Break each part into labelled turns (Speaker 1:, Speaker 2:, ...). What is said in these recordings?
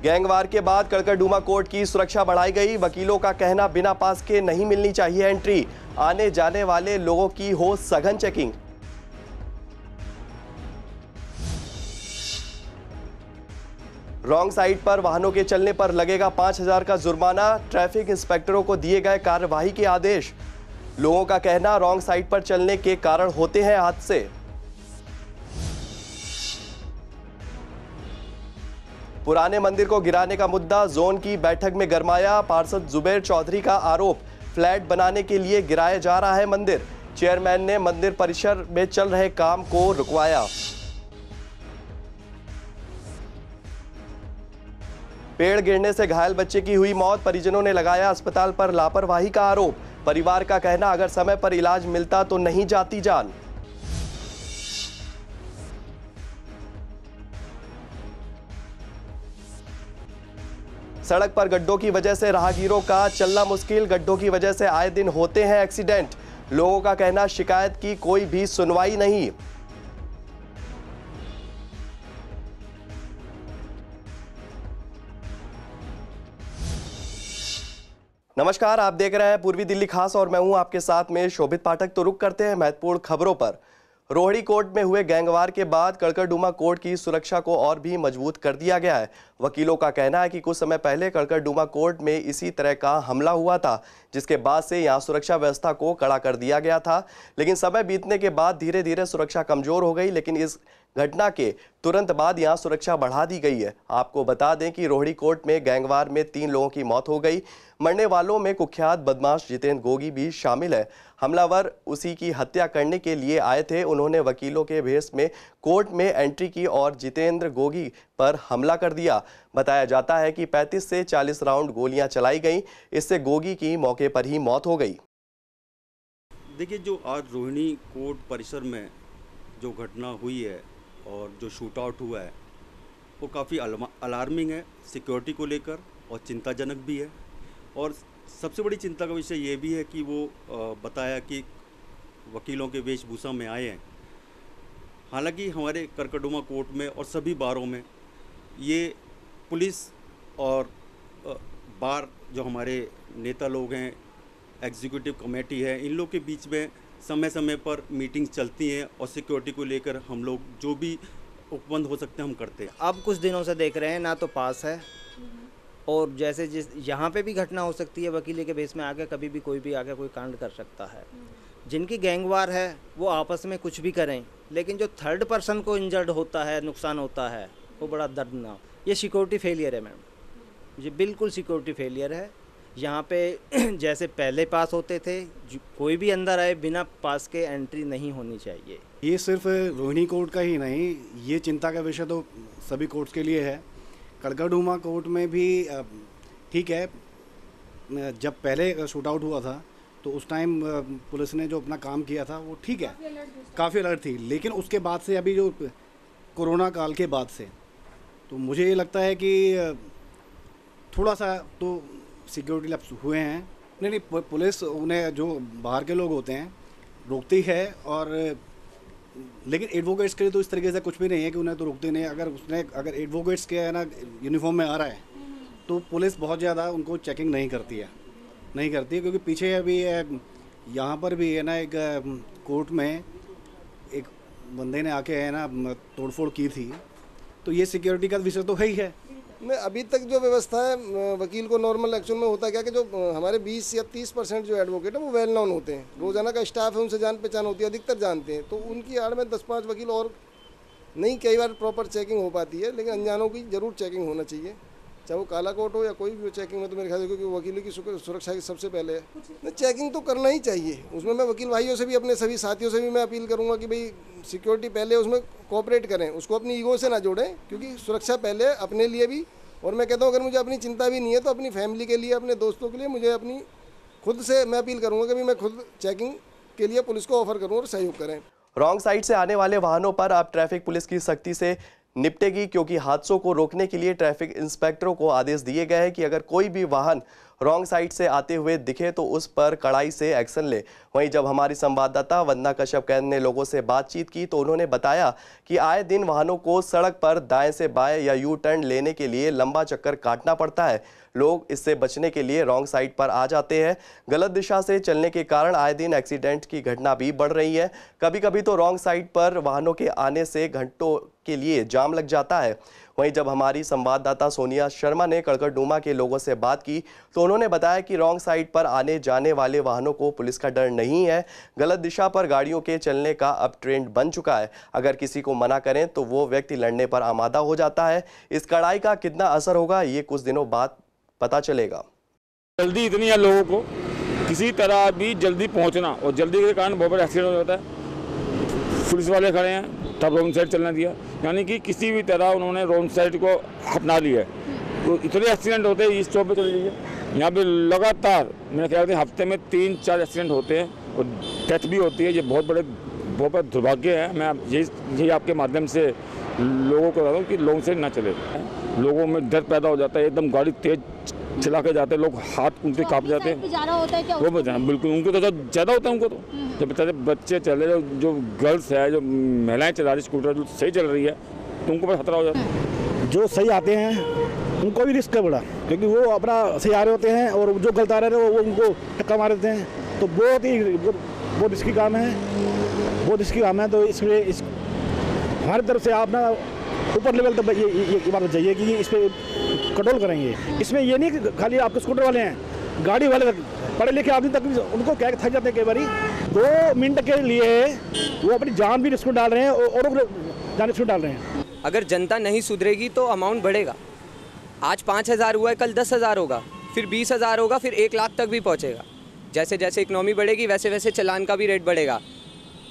Speaker 1: Gang war के बाद Karkardooma court की सुरक्षा बढ़ाई गई। वकीलों का कहना बिना पास के नहीं मिलनी चाहिए एंट्री। आने जाने वाले लोगों की हो सघन चेकिंग। रॉन्ग साइड पर वाहनों के चलने पर लगेगा 5,000 का जुर्माना। ट्रैफिक इंस्पेक्टरों को दिए गए कार्यवाही के आदेश। लोगों का कहना रॉन्ग साइड पर चलने के कारण होते हैं हादसे। पुराने मंदिर को गिराने का मुद्दा जोन की बैठक में गरमाया। पार्षद जुबैर चौधरी का आरोप, फ्लैट बनाने के लिए गिराया जा रहा है मंदिर। चेयरमैन ने मंदिर परिसर में चल रहे काम को रुकवाया। पेड़ गिरने से घायल बच्चे की हुई मौत। परिजनों ने लगाया अस्पताल पर लापरवाही का आरोप। परिवार का कहना अगर समय पर इलाज मिलता तो नहीं जाती जान। सड़क पर गड्ढों की वजह से राहगीरों का चलना मुश्किल। गड्ढों की वजह से आए दिन होते हैं एक्सीडेंट। लोगों का कहना शिकायत की कोई भी सुनवाई नहीं। नमस्कार, आप देख रहे हैं पूर्वी दिल्ली खास और मैं हूं आपके साथ में शोभित पाठक। तो रुक करते हैं महत्वपूर्ण खबरों पर। रोहिणी कोर्ट में हुए गैंगवार के बाद कड़कड़डूमा कोर्ट की सुरक्षा को और भी मजबूत कर दिया गया है। वकीलों का कहना है कि कुछ समय पहले कड़कड़डूमा कोर्ट में इसी तरह का हमला हुआ था, जिसके बाद से यहां सुरक्षा व्यवस्था को कड़ा कर दिया गया था। लेकिन समय बीतने के बाद धीरे धीरे सुरक्षा कमजोर हो गई। लेकिन इस घटना के तुरंत बाद यहां सुरक्षा बढ़ा दी गई है। आपको बता दें कि रोहिणी कोर्ट में गैंगवार में 3 लोगों की मौत हो गई। मरने वालों में कुख्यात बदमाश जितेंद्र गोगी भी शामिल है। हमलावर उसी की हत्या करने के लिए आए थे। उन्होंने वकीलों के भेष में कोर्ट में एंट्री की और जितेंद्र गोगी पर हमला कर दिया। बताया जाता है कि 35 से 40 राउंड गोलियां चलाई गईं। इससे गोगी की मौके पर ही मौत हो गई।
Speaker 2: देखिए, जो आज रोहिणी कोर्ट परिसर में जो घटना हुई है और जो शूट आउट हुआ है वो काफ़ी अलार्मिंग है सिक्योरिटी को लेकर और चिंताजनक भी है। और सबसे बड़ी चिंता का विषय ये भी है कि वो बताया कि वकीलों के वेशभूषा में आए हैं। हालांकि हमारे कड़कड़डूमा कोर्ट में और सभी बारों में ये पुलिस और बार जो हमारे नेता लोग हैं, एग्जीक्यूटिव कमेटी है, इन लोग के बीच में समय समय पर मीटिंग्स चलती हैं और सिक्योरिटी को लेकर हम लोग जो भी उपबंध हो सकते हैं हम करते हैं।
Speaker 3: अब कुछ दिनों से देख रहे हैं ना तो पास है और जैसे जिस यहाँ पे भी घटना हो सकती है। वकीले के बेस में आगे कभी भी कोई आके कोई कांड कर सकता है। जिनकी गैंगवार है वो आपस में कुछ भी करें, लेकिन जो थर्ड पर्सन को इंजर्ड होता है, नुकसान होता है, वो बड़ा दर्दनाक। ये सिक्योरिटी फेलियर है मैम, ये बिल्कुल सिक्योरिटी फेलियर है। यहाँ पे जैसे पहले पास होते थे, कोई भी अंदर आए बिना पास के एंट्री नहीं होनी चाहिए।
Speaker 4: ये सिर्फ रोहिणी कोर्ट का ही नहीं, ये चिंता का विषय तो सभी कोर्ट्स के लिए है। कड़कड़डूमा कोर्ट में भी ठीक है, जब पहले शूट आउट हुआ था तो उस टाइम पुलिस ने जो अपना काम किया था वो ठीक है, काफ़ी अलर्ट थी। लेकिन उसके बाद से अभी जो कोरोना काल के बाद से तो मुझे ये लगता है कि थोड़ा सा तो सिक्योरिटी लैप्स हुए हैं। नहीं, पुलिस उन्हें जो बाहर के लोग होते हैं रोकती है, और लेकिन एडवोकेट्स के लिए तो इस तरीके से कुछ भी नहीं है कि उन्हें तो रोकते नहीं। अगर एडवोकेट्स के है ना यूनिफॉर्म में आ रहा है तो पुलिस बहुत ज़्यादा उनको चेकिंग नहीं करती है, क्योंकि पीछे अभी यहाँ पर भी है ना एक कोर्ट में एक बंदे ने आके है ना तोड़फोड़ की थी। तो ये सिक्योरिटी का विषय तो है ही है।
Speaker 5: मैं अभी तक जो व्यवस्था है, वकील को नॉर्मल एक्चुअल में होता क्या कि जो हमारे 20 या 30% जो एडवोकेट है वो वेल नॉन होते हैं। रोजाना का स्टाफ है, उनसे जान पहचान होती है, अधिकतर जानते हैं। तो उनकी आड़ में 10-5 वकील और नहीं, कई बार प्रॉपर चेकिंग हो पाती है। लेकिन अनजानों की जरूर चेकिंग होना चाहिए, चाहे वो काला कोर्ट हो या कोई भी चेकिंग में। तो मेरे ख्याल से क्योंकि वकीलों की सुरक्षा की सबसे पहले है, चेकिंग तो करना ही चाहिए। उसमें मैं वकील भाइयों से भी, अपने सभी साथियों से भी मैं अपील करूँगा कि भाई सिक्योरिटी पहले उसमें कोऑपरेट करें, उसको अपनी ईगो से ना जोड़ें, क्योंकि सुरक्षा पहले अपने लिए भी। और मैं कहता हूँ अगर मुझे अपनी चिंता भी नहीं है तो अपनी फैमिली के लिए, अपने दोस्तों के लिए मुझे अपनी खुद से मैं अपील करूँगा कि मैं खुद चेकिंग के लिए पुलिस को ऑफर करूँ और सहयोग करें।
Speaker 1: रॉन्ग साइड से आने वाले वाहनों पर अब ट्रैफिक पुलिस की सख्ती से निपटेगी, क्योंकि हादसों को रोकने के लिए ट्रैफिक इंस्पेक्टरों को आदेश दिए गए हैं कि अगर कोई भी वाहन रॉन्ग साइड से आते हुए दिखे तो उस पर कड़ाई से एक्शन ले। वहीं जब हमारी संवाददाता वंदना कश्यप ने लोगों से बातचीत की तो उन्होंने बताया कि आए दिन वाहनों को सड़क पर दाएं से बाएं या यू टर्न लेने के लिए लंबा चक्कर काटना पड़ता है। लोग इससे बचने के लिए रॉन्ग साइड पर आ जाते हैं। गलत दिशा से चलने के कारण आए दिन एक्सीडेंट की घटना भी बढ़ रही है। कभी कभी तो रॉन्ग साइड पर वाहनों के आने से घंटों के लिए जाम लग जाता है। वहीं जब हमारी संवाददाता सोनिया शर्मा ने कड़कड़डूमा के लोगों से बात की तो उन्होंने बताया कि रॉन्ग साइड पर आने जाने वाले वाहनों को पुलिस का डर नहीं है। गलत दिशा पर गाड़ियों के चलने का अब ट्रेंड बन चुका है। अगर किसी को मना करें तो वो व्यक्ति लड़ने पर आमादा हो जाता है। इस कड़ाई का कितना असर होगा ये कुछ दिनों बाद पता चलेगा।
Speaker 6: जल्दी इतनी है लोगों को, किसी तरह भी जल्दी पहुंचना, और जल्दी के कारण बहुत बड़ा एक्सीडेंट हो जाता है। पुलिस वाले खड़े हैं तब रॉन्ग साइड चलना दिया, यानी कि किसी भी तरह उन्होंने रॉन्ग साइड को अपना लिया है। तो इतने एक्सीडेंट होते हैं। इस चौक पे चल लीजिए, यहाँ पे लगातार मेरे ख्याल से हफ्ते में 3-4 एक्सीडेंट होते हैं और डेथ भी होती है। ये बहुत बड़ा दुर्भाग्य है। मैं यही आपके माध्यम से लोगों को बता दूँ कि लॉन्ग साइड ना चले। लोगों में डर पैदा हो जाता है, एकदम गाड़ी तेज चला के जाते हैं, लोग हाथ उनके कांप जाते हैं। वो बिल्कुल उनको तो ज़्यादा होता है। उनको तो जब बेचारे बच्चे चले, जो गर्ल्स है, जो महिलाएं चला रही स्कूटर जो सही चल रही है, तो उनको बड़ा खतरा हो जाता है।
Speaker 7: जो सही आते हैं उनको भी रिस्क है बड़ा, क्योंकि वो अपना सही आ रहे होते हैं और जो गलत आ रहे हैं वो उनको टक्कर मार देते हैं। तो बहुत रिस्की काम है, बहुत रिस्की काम है। तो इसमें हमारी तरफ से आप ना ऊपर लेवल तक ये बात चाहिए कि इस पर कंट्रोल करेंगे। इसमें ये नहीं कि खाली आपके स्कूटर वाले हैं, गाड़ी वाले पढ़े लिखे आदमी तक भी उनको क्या थक जाते हैं। कई बार 2 मिनट के लिए वो अपनी जान भी रिस्क में डाल रहे हैं और जान रिस्क में डाल रहे हैं।
Speaker 8: अगर जनता नहीं सुधरेगी तो अमाउंट बढ़ेगा। आज 5,000 हुआ है, कल 10,000 होगा, फिर 20,000 होगा, फिर 1 लाख तक भी पहुंचेगा। जैसे जैसे इकोनॉमी बढ़ेगी वैसे वैसे चालान का भी रेट बढ़ेगा।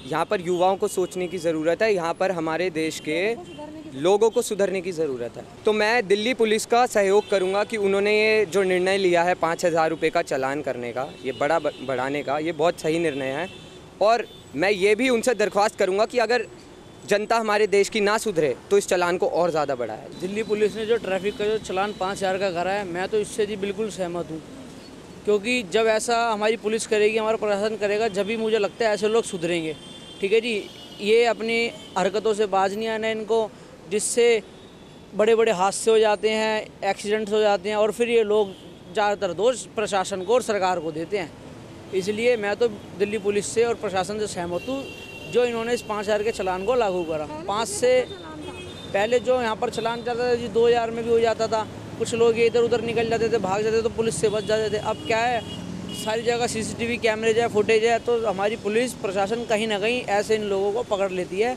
Speaker 8: यहाँ पर युवाओं को सोचने की ज़रूरत है। यहाँ पर हमारे देश के लोगों को सुधरने की ज़रूरत है। तो मैं दिल्ली पुलिस का सहयोग करूँगा कि उन्होंने ये जो निर्णय लिया है 5,000 रुपये का चालान करने का, ये बढ़ाने का, ये बहुत सही निर्णय है। और मैं ये भी उनसे दरख्वास्त करूँगा कि अगर जनता हमारे देश की ना सुधरे तो इस चालान को और ज़्यादा बढ़ाए।
Speaker 9: दिल्ली पुलिस ने जो ट्रैफिक का जो चालान 5,000 का करा है, मैं तो इससे जी बिल्कुल सहमत हूँ। क्योंकि जब ऐसा हमारी पुलिस करेगी, हमारा प्रशासन करेगा, जब भी मुझे लगता है ऐसे लोग सुधरेंगे। ठीक है जी, ये अपनी हरकतों से बाज नहीं आना इनको, जिससे बड़े बड़े हादसे हो जाते हैं, एक्सीडेंट्स हो जाते हैं, और फिर ये लोग ज़्यादातर दोष प्रशासन को और सरकार को देते हैं। इसलिए मैं तो दिल्ली पुलिस से और प्रशासन से सहमत हूँ जो इन्होंने इस 5,000 के चालान को लागू करा। 5 से पहले जो यहाँ पर चालान चलता था जी 2,000 में भी हो जाता था। कुछ लोग इधर उधर निकल जाते थे, भाग जाते तो पुलिस से बच जाते थे। अब क्या है, सारी जगह CCTV कैमरेज है, फुटेज है, तो हमारी पुलिस प्रशासन कहीं ना कहीं ऐसे इन लोगों को पकड़ लेती है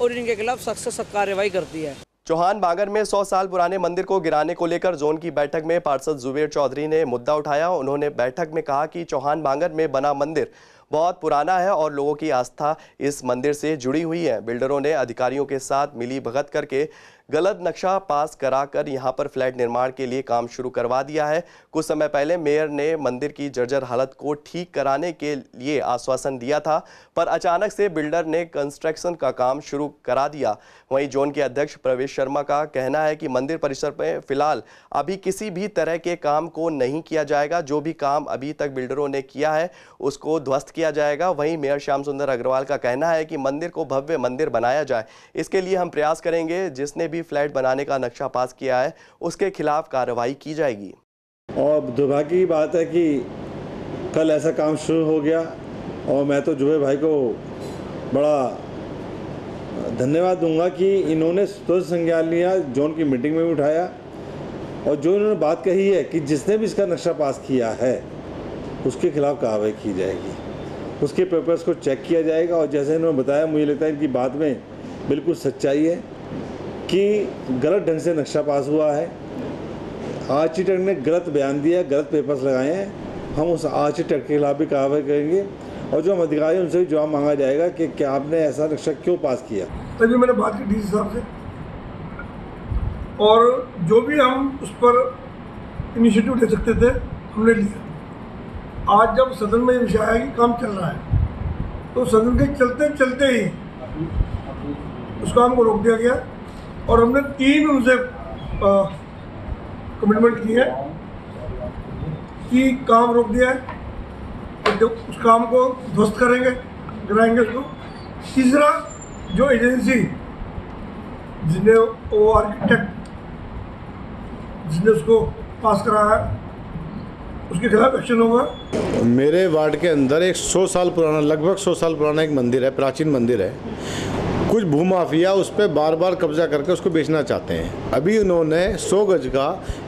Speaker 9: और इनके खिलाफ सख्त से सख्त कार्रवाई करती है।
Speaker 1: चौहान बांगर में 100 साल पुराने मंदिर को गिराने को लेकर जोन की बैठक में पार्षद जुबेर चौधरी ने मुद्दा उठाया। उन्होंने बैठक में कहा कि चौहान बांगर में बना मंदिर बहुत पुराना है और लोगों की आस्था इस मंदिर से जुड़ी हुई है। बिल्डरों ने अधिकारियों के साथ मिली भगत करके गलत नक्शा पास कराकर यहां पर फ्लैट निर्माण के लिए काम शुरू करवा दिया है। कुछ समय पहले मेयर ने मंदिर की जर्जर हालत को ठीक कराने के लिए आश्वासन दिया था, पर अचानक से बिल्डर ने कंस्ट्रक्शन का काम शुरू करा दिया। वहीं जोन के अध्यक्ष प्रवेश शर्मा का कहना है कि मंदिर परिसर में फिलहाल अभी किसी भी तरह के काम को नहीं किया जाएगा। जो भी काम अभी तक बिल्डरों ने किया है उसको ध्वस्त किया जाएगा। वहीं मेयर श्याम सुंदर अग्रवाल का कहना है कि मंदिर को भव्य मंदिर बनाया जाए, इसके लिए हम प्रयास करेंगे। जिसने भी फ्लैट बनाने का नक्शा पास किया है उसके खिलाफ कार्रवाई की जाएगी।
Speaker 10: और दुर्भाग्य की बात है कि कल ऐसा काम शुरू हो गया और मैं तो जुबेर भाई को बड़ा धन्यवाद दूंगा कि इन्होंने सोच संज्ञान लिया, जोन की मीटिंग में भी उठाया और जो इन्होंने बात कही है कि जिसने भी इसका नक्शा पास किया है उसके खिलाफ कार्रवाई की जाएगी, उसके पेपर्स को चेक किया जाएगा। और जैसे इन्होंने बताया, मुझे लगता है इनकी बात में बिल्कुल सच्चाई है कि गलत ढंग से नक्शा पास हुआ है। आर्किटेक्ट ने गलत बयान दिया, गलत पेपर्स लगाए हैं। हम उस आर्किटेक्ट के खिलाफ भी कार्रवाई करेंगे और जो हम अधिकारी उनसे भी जवाब मांगा जाएगा कि क्या आपने ऐसा नक्शा क्यों पास किया।
Speaker 11: तभी मैंने बात की डीसी साहब से और जो भी हम उस पर इनिशिएटिव ले सकते थे हमने लिया। आज जब सदन में ये विषय आया कि काम चल रहा है तो सदन के चलते चलते ही उस काम को रोक दिया गया और हमने 3 उनसे कमिटमेंट की है कि काम रोक दिया है, तो उस काम को ध्वस्त करेंगे, गिराएंगे उसको। तीसरा, जो एजेंसी जिसने वो आर्किटेक्ट जिसने उसको पास कराया है, उसके खिलाफ एक्शन होगा।
Speaker 10: मेरे वार्ड के अंदर एक 100 साल पुराना, लगभग 100 साल पुराना एक मंदिर है, प्राचीन मंदिर है। कुछ भूमाफिया उस पर बार बार कब्जा करके उसको बेचना चाहते हैं। अभी उन्होंने 100 गज का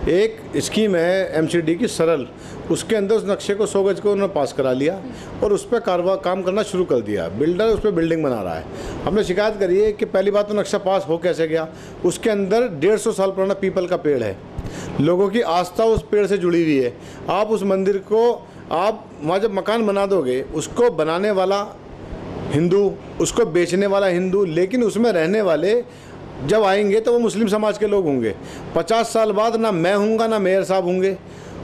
Speaker 10: एक स्कीम है एमसीडी की सरल, उसके अंदर उस नक्शे को 100 गज को उन्होंने पास करा लिया और उस पर काम करना शुरू कर दिया। बिल्डर उस पर बिल्डिंग बना रहा है। हमने शिकायत करी है कि पहली बात तो नक्शा पास हो कैसे गया, उसके अंदर 150 साल पुराना पीपल का पेड़ है, लोगों की आस्था उस पेड़ से जुड़ी हुई है। आप उस मंदिर को, आप वहाँ जब मकान बना दोगे, उसको बनाने वाला हिंदू, उसको बेचने वाला हिंदू, लेकिन उसमें रहने वाले जब आएंगे तो वो मुस्लिम समाज के लोग होंगे। 50 साल बाद ना मैं हूँगा ना मेयर साहब होंगे,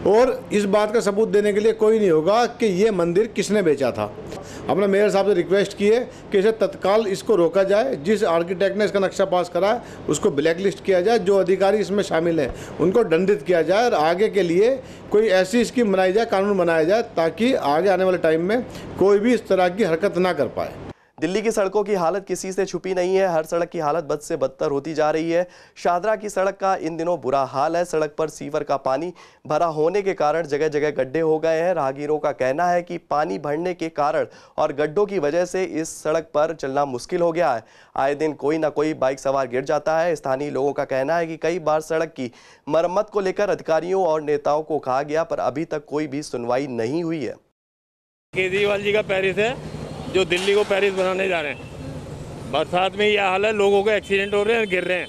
Speaker 10: और इस बात का सबूत देने के लिए कोई नहीं होगा कि ये मंदिर किसने बेचा था। हमने मेयर साहब से रिक्वेस्ट की है कि इसे तत्काल इसको रोका जाए। जिस आर्किटेक्ट ने इसका नक्शा पास करा है उसको ब्लैक लिस्ट किया जाए, जो अधिकारी इसमें शामिल हैं उनको दंडित किया जाए, और आगे के लिए कोई ऐसी स्कीम बनाई जाए, कानून बनाया जाए, ताकि आगे आने वाले टाइम में कोई भी इस तरह की हरकत ना कर पाए।
Speaker 1: दिल्ली की सड़कों की हालत किसी से छुपी नहीं है। हर सड़क की हालत बद से बदतर होती जा रही है। शाहदरा की सड़क का इन दिनों बुरा हाल है। सड़क पर सीवर का पानी भरा होने के कारण जगह जगह गड्ढे हो गए हैं। राहगीरों का कहना है कि पानी बढ़ने के कारण और गड्ढों की वजह से इस सड़क पर चलना मुश्किल हो गया है। आए दिन कोई ना कोई बाइक सवार गिर जाता है। स्थानीय लोगों का कहना है कि कई बार सड़क की मरम्मत को लेकर अधिकारियों और नेताओं को कहा गया, पर अभी तक कोई भी सुनवाई नहीं हुई है।
Speaker 6: केजरीवाल जी का पेरिस है, जो दिल्ली को पेरिस बनाने जा रहे हैं। बरसात में यह हाल है, लोगों के एक्सीडेंट हो रहे हैं, गिर रहे हैं,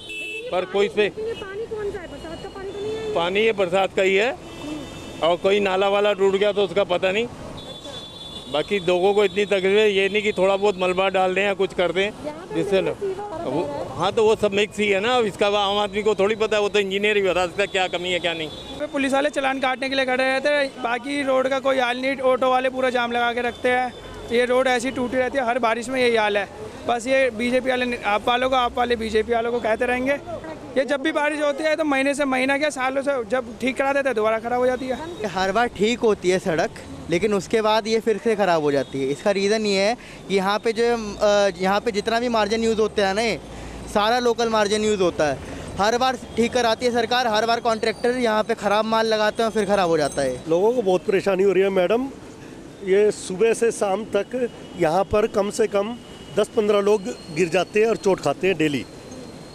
Speaker 6: पर कोई इस पे
Speaker 12: पानी कौन सा है? बरसात का पानी तो नहीं है?
Speaker 6: पानी ये बरसात का ही है, और कोई नाला वाला टूट गया तो उसका पता नहीं। बाकी लोगों को इतनी तकलीफ है, ये नहीं कि थोड़ा बहुत मलबा डाल दें या कुछ कर दें जिससे हाँ, तो वो सब मिक्स ही है ना। इसका आम आदमी को थोड़ी पता है, वो तो इंजीनियर ही बता सकता है क्या कमी है क्या नहीं।
Speaker 12: पुलिस वाले चालान काटने के लिए खड़े रहते हैं, बाकी रोड का कोई हाल नहीं। ऑटो वाले पूरा जाम लगा के रखते हैं। ये रोड ऐसी टूटी रहती है, हर बारिश में यही हाल है। बस ये बीजेपी वाले, आप वालों को, आप वाले बीजेपी वालों को कहते रहेंगे। ये जब भी बारिश होती है तो महीने से महीना क्या सालों से जब ठीक करा देते हैं दोबारा खराब हो जाती है।
Speaker 13: हर बार ठीक होती है सड़क, लेकिन उसके बाद ये फिर से ख़राब हो जाती है। इसका रीज़न ये है कि यहाँ पे जितना भी मार्जिन यूज़ होते हैं ना, सारा लोकल मार्जिन यूज़ होता है। हर बार ठीक कराती है सरकार, हर बार कॉन्ट्रैक्टर यहाँ पे ख़राब माल लगाते हैं, फिर ख़राब हो जाता है।
Speaker 14: लोगों को बहुत परेशानी हो रही है मैडम। ये सुबह से शाम तक यहाँ पर कम से कम 10-15 लोग गिर जाते हैं और चोट खाते हैं डेली,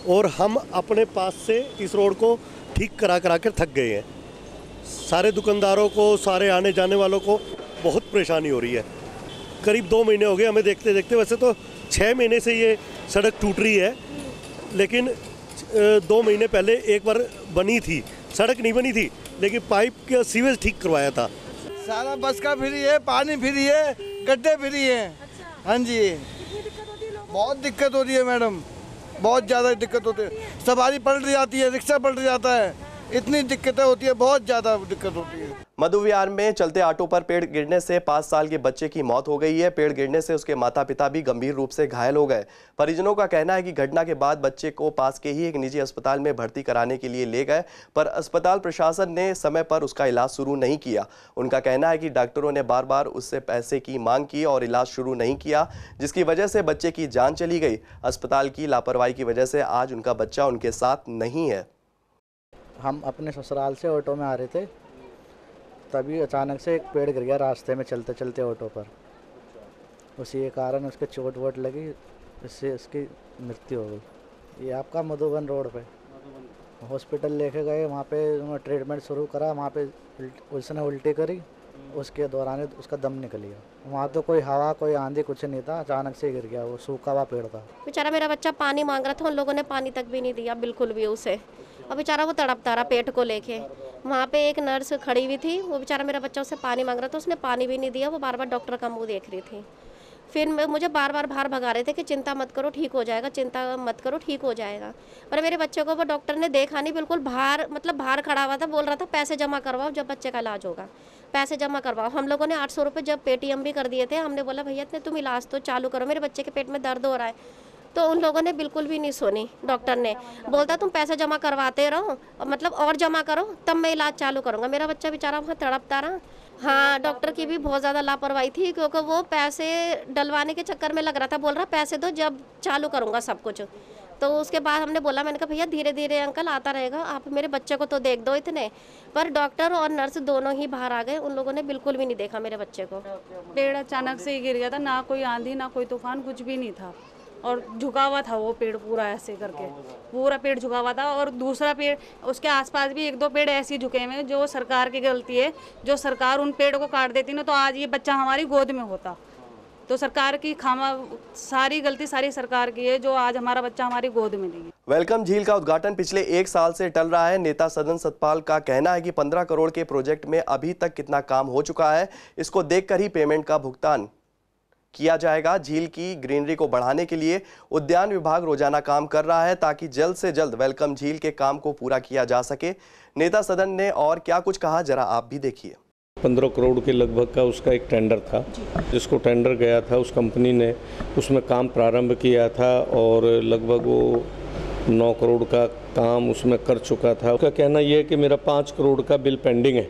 Speaker 14: और हम अपने पास से इस रोड को ठीक करा कर थक गए हैं। सारे दुकानदारों को, सारे आने जाने वालों को बहुत परेशानी हो रही है। करीब 2 महीने हो गए हमें देखते देखते। वैसे तो 6 महीने से ये सड़क टूट रही है, लेकिन 2 महीने पहले एक बार बनी थी, सड़क नहीं बनी थी, लेकिन पाइप का सीवेज ठीक करवाया था।
Speaker 15: सारा बस का फ्री है, पानी फ्री है, गड्ढे फ्री हैं।
Speaker 12: अच्छा।
Speaker 15: हाँ जी, बहुत दिक्कत होती है मैडम, बहुत ज़्यादा दिक्कत होती है। सवारी पलट जाती है, रिक्शा पलट जाता है, इतनी दिक्कतें होती है, बहुत ज़्यादा दिक्कत होती है।
Speaker 1: मधु विहार में चलते ऑटो पर पेड़ गिरने से 5 साल के बच्चे की मौत हो गई है। पेड़ गिरने से उसके माता पिता भी गंभीर रूप से घायल हो गए। परिजनों का कहना है कि घटना के बाद बच्चे को पास के ही एक निजी अस्पताल में भर्ती कराने के लिए ले गए, पर अस्पताल प्रशासन ने समय पर उसका इलाज शुरू नहीं किया। उनका कहना है कि डॉक्टरों ने बार बार उससे पैसे की मांग की और इलाज शुरू नहीं किया, जिसकी वजह से बच्चे की जान चली गई। अस्पताल की लापरवाही की वजह से आज उनका बच्चा उनके साथ नहीं है।
Speaker 16: हम अपने ससुराल से ऑटो में आ रहे थे, तभी अचानक से एक पेड़ गिर गया रास्ते में चलते चलते ऑटो पर। उसी के कारण उसके चोट वोट लगी, इससे उसकी मृत्यु हो गई। ये आपका मधुबन रोड पे हॉस्पिटल लेके गए, वहाँ पे उन्होंने ट्रीटमेंट शुरू करा। वहाँ पे उसने उल्टी करी, उसके दौरान उसका दम निकल गया। वहाँ तो कोई हवा कोई आंधी कुछ नहीं था, अचानक से गिर गया। वो सूखा हुआ पेड़ था।
Speaker 17: बेचारा मेरा बच्चा पानी मांग रहा था, उन लोगों ने पानी तक भी नहीं दिया बिल्कुल भी उसे, और बेचारा वो तड़पता रहा पेट को लेके। वहाँ पे एक नर्स खड़ी हुई थी, वो बेचारा मेरा बच्चा उससे पानी मांग रहा था, उसने पानी भी नहीं दिया। वो बार बार डॉक्टर का मुंह देख रही थी। फिर मुझे बार बार बाहर भगा रहे थे कि चिंता मत करो ठीक हो जाएगा, चिंता मत करो ठीक हो जाएगा। और मेरे बच्चे को वो डॉक्टर ने देखा नहीं, बिल्कुल बाहर खड़ा हुआ था, बोल रहा था पैसे जमा करवाओ जब बच्चे का इलाज होगा, पैसे जमा करवाओ। हम लोगों ने 800 रुपये जब पेटीएम भी कर दिए थे। हमने बोला भैया तुम इलाज तो चालू करो, मेरे बच्चे के पेट में दर्द हो रहा है। तो उन लोगों ने बिल्कुल भी नहीं सुनी। डॉक्टर ने बोलता तुम पैसे जमा करवाते रहो, मतलब और जमा करो तब मैं इलाज चालू करूँगा। मेरा बच्चा बेचारा वहाँ तड़पता रहा। हाँ, डॉक्टर की भी बहुत ज़्यादा लापरवाही थी, क्योंकि वो पैसे डलवाने के चक्कर में लग रहा था, बोल रहा पैसे दो जब चालू करूँगा सब कुछ। तो उसके बाद हमने बोला, मैंने कहा भैया धीरे धीरे अंकल आता रहेगा, आप मेरे बच्चे को तो देख दो इतने। पर डॉक्टर और नर्स दोनों ही बाहर आ गए, उन लोगों ने बिल्कुल भी नहीं देखा मेरे बच्चे को।
Speaker 18: पेड़ अचानक से ही गिर गया था, ना कोई आंधी ना कोई तूफान, कुछ भी नहीं था, और झुका हुआ था वो पेड़ पूरा ऐसे करके, पूरा पेड़ झुका हुआ था। और दूसरा पेड़ उसके आसपास भी 1-2 पेड़ ऐसे झुके हुए हैं, जो सरकार की गलती है। जो सरकार उन पेड़ को काट देती ना, तो आज ये बच्चा हमारी गोद में होता। तो सरकार की सारी गलती सारी सरकार की है, जो आज हमारा बच्चा हमारी गोद में नहीं है।
Speaker 1: वेलकम झील का उद्घाटन पिछले 1 साल से टल रहा है। नेता सदन सतपाल का कहना है कि 15 करोड़ के प्रोजेक्ट में अभी तक कितना काम हो चुका है, इसको देखकर ही पेमेंट का भुगतान किया जाएगा। झील की ग्रीनरी को बढ़ाने के लिए उद्यान विभाग रोजाना काम कर रहा है, ताकि जल्द से जल्द वेलकम झील के काम को पूरा किया जा सके। नेता सदन ने और क्या कुछ कहा, जरा आप भी देखिए।
Speaker 19: 15 करोड़ के लगभग का उसका एक टेंडर था, जिसको टेंडर गया था उस कंपनी ने उसमें काम प्रारंभ किया था और लगभग वो 9 करोड़ का काम उसमें कर चुका था। उसका कहना यह है कि मेरा 5 करोड़ का बिल पेंडिंग है,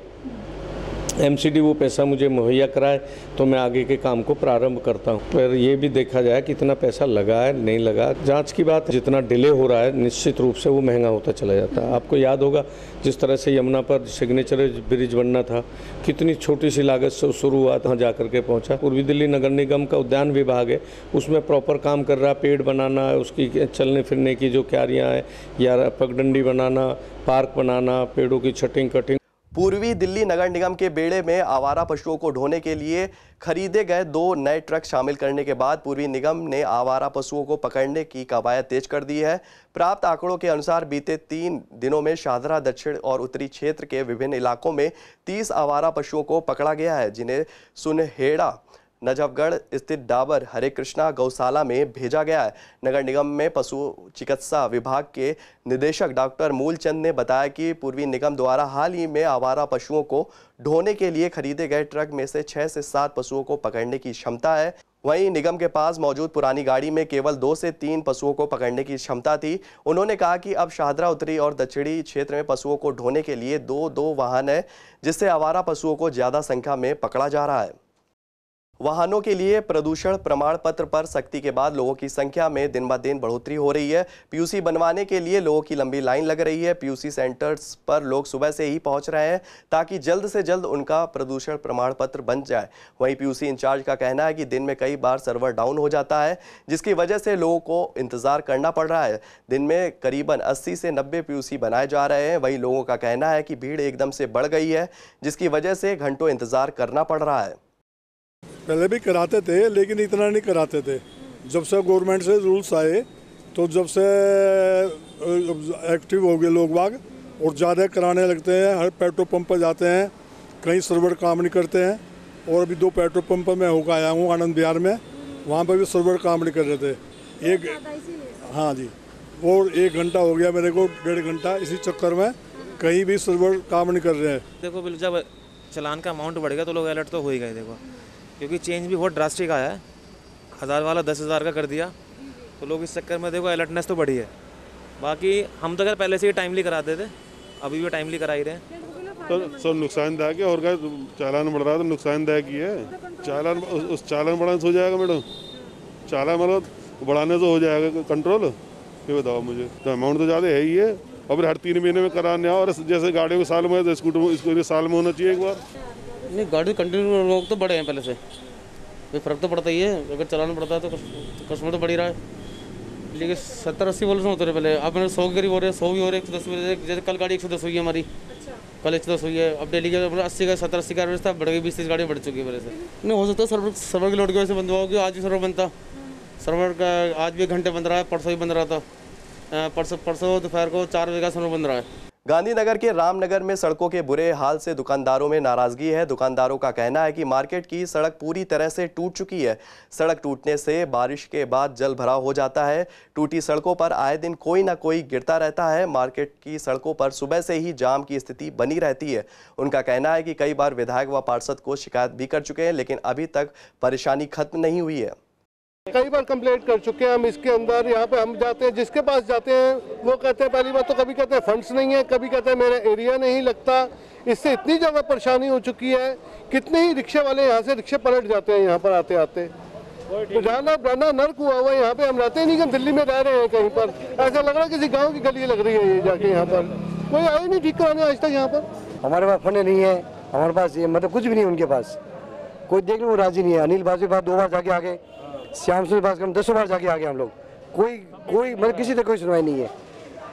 Speaker 19: एमसीडी वो पैसा मुझे मुहैया कराए तो मैं आगे के काम को प्रारंभ करता हूँ। पर ये भी देखा जाए कितना पैसा लगा है नहीं लगा। जांच की बात, जितना डिले हो रहा है निश्चित रूप से वो महंगा होता चला जाता है। आपको याद होगा जिस तरह से यमुना पर सिग्नेचर ब्रिज बनना था, कितनी छोटी सी लागत से शुरू हुआ था, जा करके पहुँचा। पूर्वी दिल्ली नगर निगम का उद्यान विभाग है, उसमें प्रॉपर काम कर रहा है। पेड़ बनाना, उसकी चलने फिरने की जो क्यारियाँ हैं या पगडंडी बनाना, पार्क बनाना, पेड़ों की छटिंग कटिंग।
Speaker 1: पूर्वी दिल्ली नगर निगम के बेड़े में आवारा पशुओं को ढोने के लिए खरीदे गए 2 नए ट्रक शामिल करने के बाद पूर्वी निगम ने आवारा पशुओं को पकड़ने की कवायद तेज कर दी है। प्राप्त आंकड़ों के अनुसार बीते 3 दिनों में शाहदरा दक्षिण और उत्तरी क्षेत्र के विभिन्न इलाकों में 30 आवारा पशुओं को पकड़ा गया है, जिन्हें सुनहेड़ा नजफगढ़ स्थित डाबर हरे कृष्णा गौशाला में भेजा गया है। नगर निगम में पशु चिकित्सा विभाग के निदेशक डॉक्टर मूलचंद ने बताया कि पूर्वी निगम द्वारा हाल ही में आवारा पशुओं को ढोने के लिए खरीदे गए ट्रक में से 6 से 7 पशुओं को पकड़ने की क्षमता है। वहीं निगम के पास मौजूद पुरानी गाड़ी में केवल 2 से 3 पशुओं को पकड़ने की क्षमता थी। उन्होंने कहा कि अब शाहदरा उत्तरी और दक्षिणी क्षेत्र में पशुओं को ढोने के लिए 2 वाहन है, जिससे आवारा पशुओं को ज्यादा संख्या में पकड़ा जा रहा है। वाहनों के लिए प्रदूषण प्रमाण पत्र पर सख्ती के बाद लोगों की संख्या में दिन ब दिन बढ़ोतरी हो रही है। पीयूसी बनवाने के लिए लोगों की लंबी लाइन लग रही है। पीयूसी सेंटर्स पर लोग सुबह से ही पहुंच रहे हैं, ताकि जल्द से जल्द उनका प्रदूषण प्रमाण पत्र बन जाए। वहीं पीयूसी इंचार्ज का कहना है कि दिन में कई बार सर्वर डाउन हो जाता है, जिसकी वजह से लोगों को इंतजार करना पड़ रहा है। दिन में करीबन 80 से 90 पीयूसी बनाए जा रहे हैं। वहीं लोगों का कहना है कि भीड़ एकदम से बढ़ गई है, जिसकी वजह से घंटों इंतजार करना पड़ रहा है।
Speaker 14: पहले भी कराते थे, लेकिन इतना नहीं कराते थे। जब से गवर्नमेंट से रूल्स आए, तो जब से एक्टिव हो गए लोग बाग और ज़्यादा कराने लगते हैं। हर पेट्रोल पंप पर जाते हैं, कहीं सर्वर काम नहीं करते हैं। और अभी 2 पेट्रोल पंप पर मैं होकर आया हूँ आनंद विहार में, वहाँ पर भी सर्वर काम नहीं कर रहे थे। हाँ जी, और 1 घंटा हो गया मेरे को, 1.5 घंटा इसी चक्कर में कहीं भी सर्वर काम नहीं कर रहे हैं।
Speaker 20: देखो बिल जब चलान का अमाउंट बढ़ गया तो लोग अलर्ट तो हो ही गए। देखो क्योंकि चेंज भी बहुत ड्रास्टिक आया है, 1000 वाला 10,000 का कर दिया, तो लोग इस चक्कर में देखो अलर्टनेस तो बढ़ी है। बाकी हम तो खैर पहले से ही टाइमली कराते थे, अभी भी टाइमली करा ही रहे हैं।
Speaker 21: तो सब नुकसानदायक है, और क्या चालान बढ़ रहा है तो नुकसानदायक ही है। चालान उस चालान बढ़ाने से हो जाएगा मैडम, चालान मतलब बढ़ाने से हो जाएगा कंट्रोल, ये बताओ मुझे। तो अमाउंट तो ज़्यादा है ही है, और फिर हर 3 महीने में कराने आओ। और जैसे गाड़ियों को साल में, तो स्कूटर इसको साल में होना चाहिए एक बार।
Speaker 20: नहीं, गाड़ी कंटिन्यू लोग तो बढ़े हैं पहले से, कोई फ़र्क तो पड़ता ही है। अगर चलाना पड़ता है तो कस्टमर तो बढ़ ही रहा है, लेकिन 70-80 बोल रहे होते रहे पहले। अब मैंने 100 के करीब हो रहे हैं, 100 भी हो रहे हैं, 110 भी। जैसे कल गाड़ी 110 हुई है हमारी, कल 110 हुई है। अब डेली के 80 का 70-80 का एवरेज था, बढ़ गई 20-30 गाड़ी बढ़ चुकी है पहले से। नहीं हो सकता सर्वर की लोड की वजह से बंद हुआ होगी। आज भी सर्वर बनता, सर्वर का आज भी घंटे बंद रहा है, परसों ही बंद रहा था। परसों दोपहर को 4 बजे का सर्वर बंद रहा है।
Speaker 1: गांधीनगर के रामनगर में सड़कों के बुरे हाल से दुकानदारों में नाराजगी है। दुकानदारों का कहना है कि मार्केट की सड़क पूरी तरह से टूट चुकी है। सड़क टूटने से बारिश के बाद जल भराव हो जाता है। टूटी सड़कों पर आए दिन कोई ना कोई गिरता रहता है। मार्केट की सड़कों पर सुबह से ही जाम की स्थिति बनी रहती है। उनका कहना है कि कई बार विधायक व पार्षद को शिकायत भी कर चुके हैं, लेकिन अभी तक परेशानी खत्म नहीं हुई है।
Speaker 2: कई बार कंप्लेंट कर चुके हैं हम इसके अंदर। यहाँ पे हम जाते हैं, जिसके पास जाते हैं वो कहते हैं, पहली बात तो कभी कहते हैं फंड्स नहीं है, कभी कहते हैं मेरा एरिया नहीं लगता। इससे इतनी ज़्यादा परेशानी हो चुकी है, कितने ही रिक्शे वाले यहाँ से रिक्शे पलट जाते हैं यहाँ पर आते आते। तो जाना नर्क हुआ हुआ है यहाँ पे। हम रहते ही नहीं कि दिल्ली में रह रहे हैं कहीं पर, ऐसा लग रहा है किसी गाँव की गली लग रही है ये जाके। यहाँ पर कोई आए नहीं ठीक कराने आज तक यहाँ पर।
Speaker 22: हमारे पास फंड नहीं है, हमारे पास ये मतलब कुछ भी नहीं उनके पास, कोई देखने को राजी नहीं है। अनिल भाई के पास 2 बार जाके आ गए, श्याम सिंह के पास 10 बार जाके आ गए हम लोग, कोई मतलब किसी तक कोई सुनवाई नहीं है।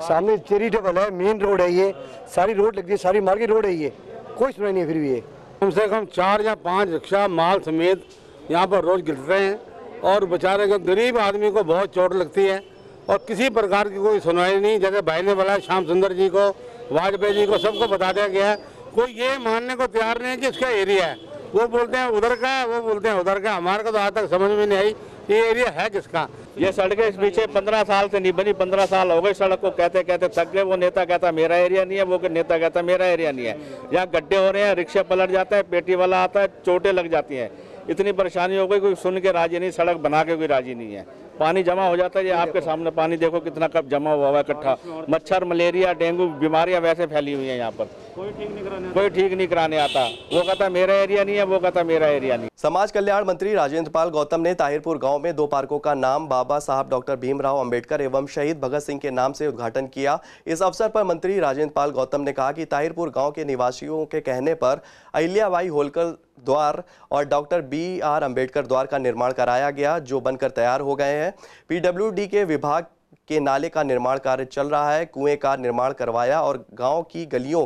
Speaker 22: सामने चैरिटेबल है, मेन रोड है, ये सारी रोड लगती है, सारी मार्केट रोड है, ये कोई सुनवाई नहीं है। फिर भी ये
Speaker 23: कम से कम 4 या 5 रिक्शा माल समेत यहाँ पर रोज गिरते हैं और बेचारे को गरीब आदमी को बहुत चोट लगती है और किसी प्रकार की कोई सुनवाई नहीं। जैसे भाई ने बोला श्याम सुंदर जी को, वाजपेयी जी को, सबको बता दिया गया है, कोई ये मानने को तैयार नहीं है कि इसका एरिया है। वो बोलते हैं उधर का है, वो बोलते हैं उधर का। हमारे को तो आज तक समझ में नहीं आई ये एरिया है किसका।
Speaker 24: ये सड़कें इस पीछे 15 साल से नहीं बनी, 15 साल हो गए सड़क को कहते कहते थक गए। वो नेता कहता मेरा एरिया नहीं है, वो नेता कहता मेरा एरिया नहीं है। यहाँ गड्ढे हो रहे हैं, रिक्शे पलट जाता है, पेटी वाला आता है, चोटें लग जाती हैं। इतनी परेशानी हो गई, कोई सुन के राजी नहीं, सड़क बना के कोई राजी नहीं है। पानी जमा हो जाता है, ये आपके सामने पानी देखो कितना कब जमा हुआ है इकट्ठा। मच्छर, मलेरिया, डेंगू बीमारियां वैसे फैली हुई हैं यहाँ पर। कोई ठीक नहीं कराने आता। वो कहता मेरा एरिया नहीं है, वो कहता मेरा एरिया नहीं।
Speaker 1: समाज कल्याण मंत्री राजेंद्र पाल गौतम ने ताहिरपुर गांव में 2 पार्कों का नाम बाबा साहब डॉक्टर भीमराव अंबेडकर एवं शहीद भगत सिंह के नाम से उद्घाटन किया। इस अवसर पर मंत्री राजेंद्र पाल गौतम ने कहा कि ताहिरपुर गांव के निवासियों के कहने पर अहिल्याबाई होलकर द्वार और डॉक्टर BR अंबेडकर द्वार का निर्माण कराया गया, जो बनकर तैयार हो गए हैं। PWD के विभाग के नाले का निर्माण कार्य चल रहा है, कुएं का निर्माण करवाया और गांव की गलियों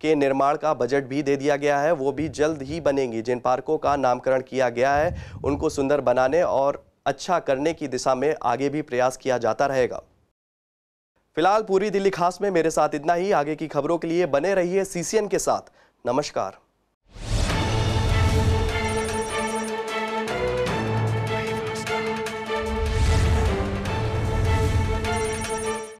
Speaker 1: के निर्माण का बजट भी दे दिया गया है, वो भी जल्द ही बनेंगी। जिन पार्कों का नामकरण किया गया है उनको सुंदर बनाने और अच्छा करने की दिशा में आगे भी प्रयास किया जाता रहेगा। फिलहाल पूर्वी दिल्ली खास में मेरे साथ इतना ही। आगे की खबरों के लिए बने रहिए CCN के साथ। नमस्कार।